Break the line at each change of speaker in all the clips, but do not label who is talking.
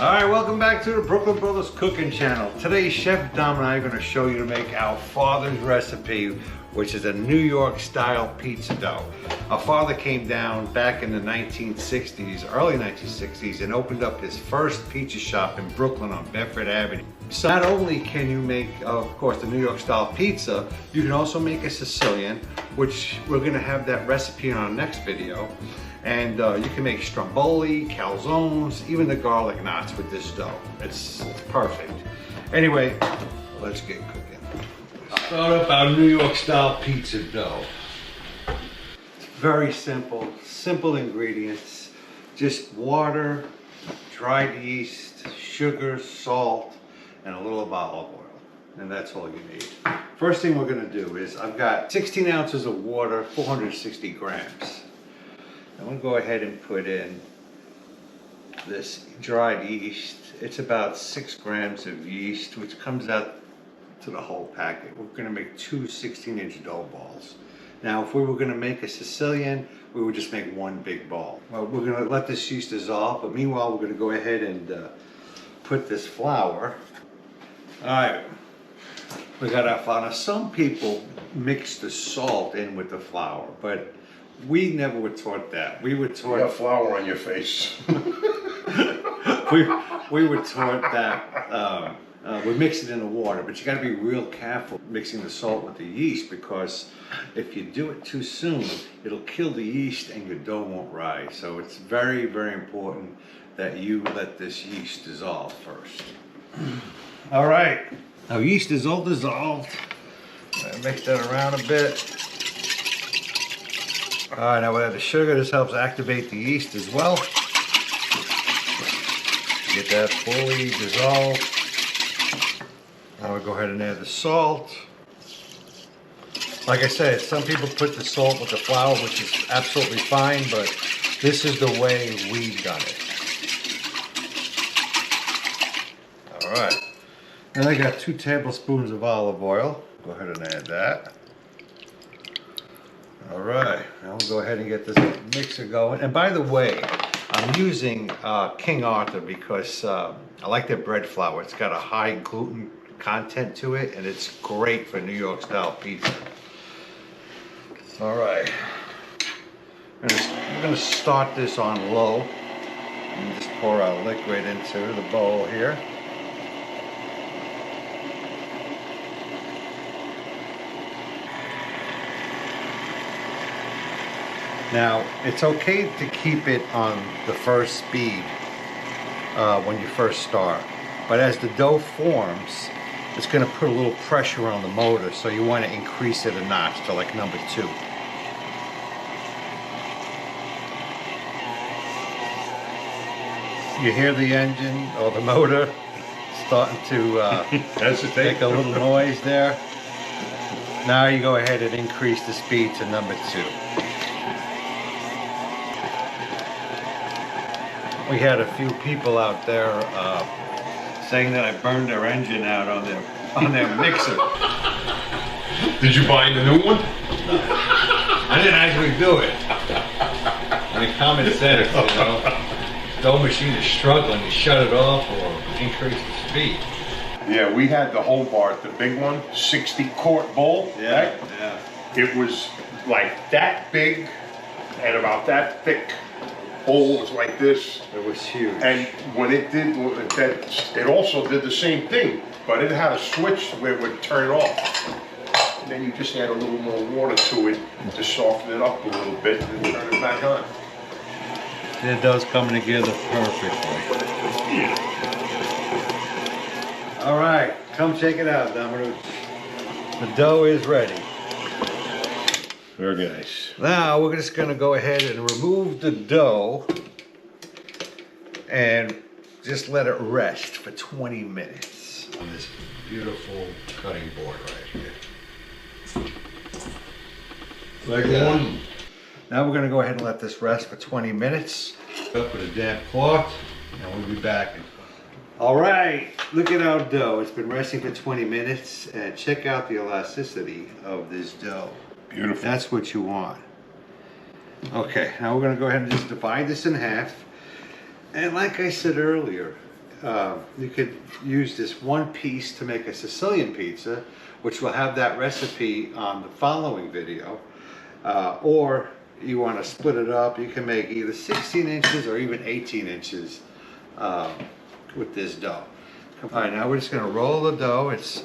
Alright, welcome back to the Brooklyn Brothers Cooking Channel. Today, Chef Dom and I are going to show you to make our father's recipe, which is a New York style pizza dough. Our father came down back in the 1960s, early 1960s, and opened up his first pizza shop in Brooklyn on Bedford Avenue. So not only can you make, of course, the New York style pizza, you can also make a Sicilian, which we're going to have that recipe in our next video. And you can make stromboli, calzones, even the garlic knots with this dough. It's perfect. Anyway, let's get cooking. Start up our New York style pizza dough. It's very simple, simple ingredients. Just water, dried yeast, sugar, salt, and a little of olive oil. And that's all you need. First thing we're gonna do is, I've got 16 ounces of water, 460 grams. I'm going to go ahead and put in this dried yeast. It's about 6 grams of yeast, which comes out to the whole packet. We're going to make two 16-inch dough balls. Now, if we were going to make a Sicilian, we would just make one big ball. Well, we're going to let this yeast dissolve, but meanwhile, we're going to go ahead and put this flour. All right, we got our flour. Now, some people mix the salt in with the flour, but we never were taught that. We were taught...
You got flour on your face.
we were taught that we mix it in the water, but you got to be real careful mixing the salt with the yeast, because if you do it too soon, it'll kill the yeast and your dough won't rise. So it's very, very important that you let this yeast dissolve first. All right, now yeast is all dissolved. Mix that around a bit. All right, now we have the sugar. This helps activate the yeast as well. Get that fully dissolved. Now we'll go ahead and add the salt. Like I said, some people put the salt with the flour, which is absolutely fine, but this is the way we've done it. All right. Then I got 2 tablespoons of olive oil. Go ahead and add that. All right, now we'll go ahead and get this mixer going. And by the way, I'm using King Arthur because I like their bread flour. It's got a high gluten content to it, and it's great for New York style pizza. All right, we're gonna start this on low and just pour our liquid into the bowl here. Now, it's okay to keep it on the first speed when you first start. But as the dough forms, it's going to put a little pressure on the motor, so you want to increase it a notch to like number 2. You hear the engine or the motor starting to make a little noise there. Now you go ahead and increase the speed to number 2. We had a few people out there saying that I burned their engine out on their mixer.
Did you buy the new one?
I didn't actually do it. I mean, common sense, you know. Dough machine is struggling, you shut it off or increase the speed.
Yeah, we had the Hobart, the big one, 60-quart bowl.
Yeah,
right?
yeah.
It was like that big and about that thick. Bowl was like this.
It was huge.
And when it did that, it also did the same thing, but it had a switch where it would turn it off. And then you just add a little more water to it to soften it up a little bit and then turn it back on.
It does come together perfectly. All right, come check it out, Dominic. The dough is ready.
Very nice.
Now we're just going to go ahead and remove the dough and just let it rest for 20 minutes on this beautiful cutting board right here. Like that. Now we're going to go ahead and let this rest for 20 minutes. Up with a damp cloth, and we'll be back. All right, look at our dough. It's been resting for 20 minutes, and check out the elasticity of this dough.
Beautiful.
That's what you want. Okay, now we're going to go ahead and just divide this in half. And like I said earlier, you could use this one piece to make a Sicilian pizza, which will have that recipe on the following video. Or you want to split it up, you can make either 16 inches or even 18 inches with this dough. All right, now we're just going to roll the dough. It's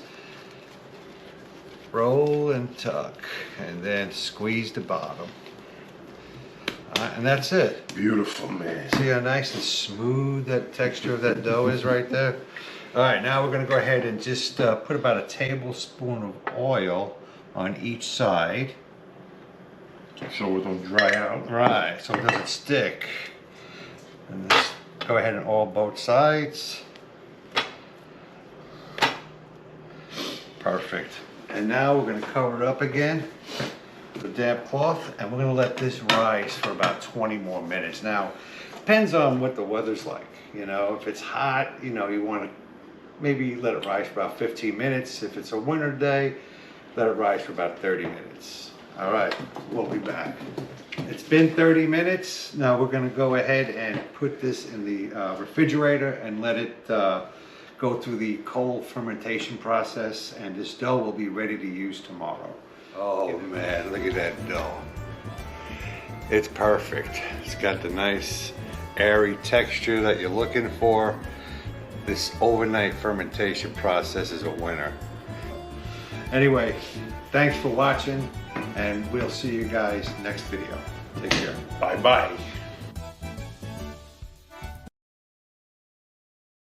roll and tuck, and then squeeze the bottom. And that's it.
Beautiful, man.
See how nice and smooth that texture of that dough is right there? All right, now we're going to go ahead and just put about a tablespoon of oil on each side.
So it don't dry out.
Right, so it doesn't stick. And just go ahead and oil both sides. Perfect. And now we're going to cover it up again with a damp cloth, and we're going to let this rise for about 20 more minutes. Now, depends on what the weather's like. You know, if it's hot, you know, you want to maybe let it rise for about 15 minutes. If it's a winter day, let it rise for about 30 minutes. All right, we'll be back. It's been 30 minutes. Now we're going to go ahead and put this in the refrigerator and let it go through the cold fermentation process, and this dough will be ready to use tomorrow. Oh man, look at that dough. It's perfect. It's got the nice airy texture that you're looking for. This overnight fermentation process is a winner. Anyway, thanks for watching, and we'll see you guys next video. Take care.
Bye-bye.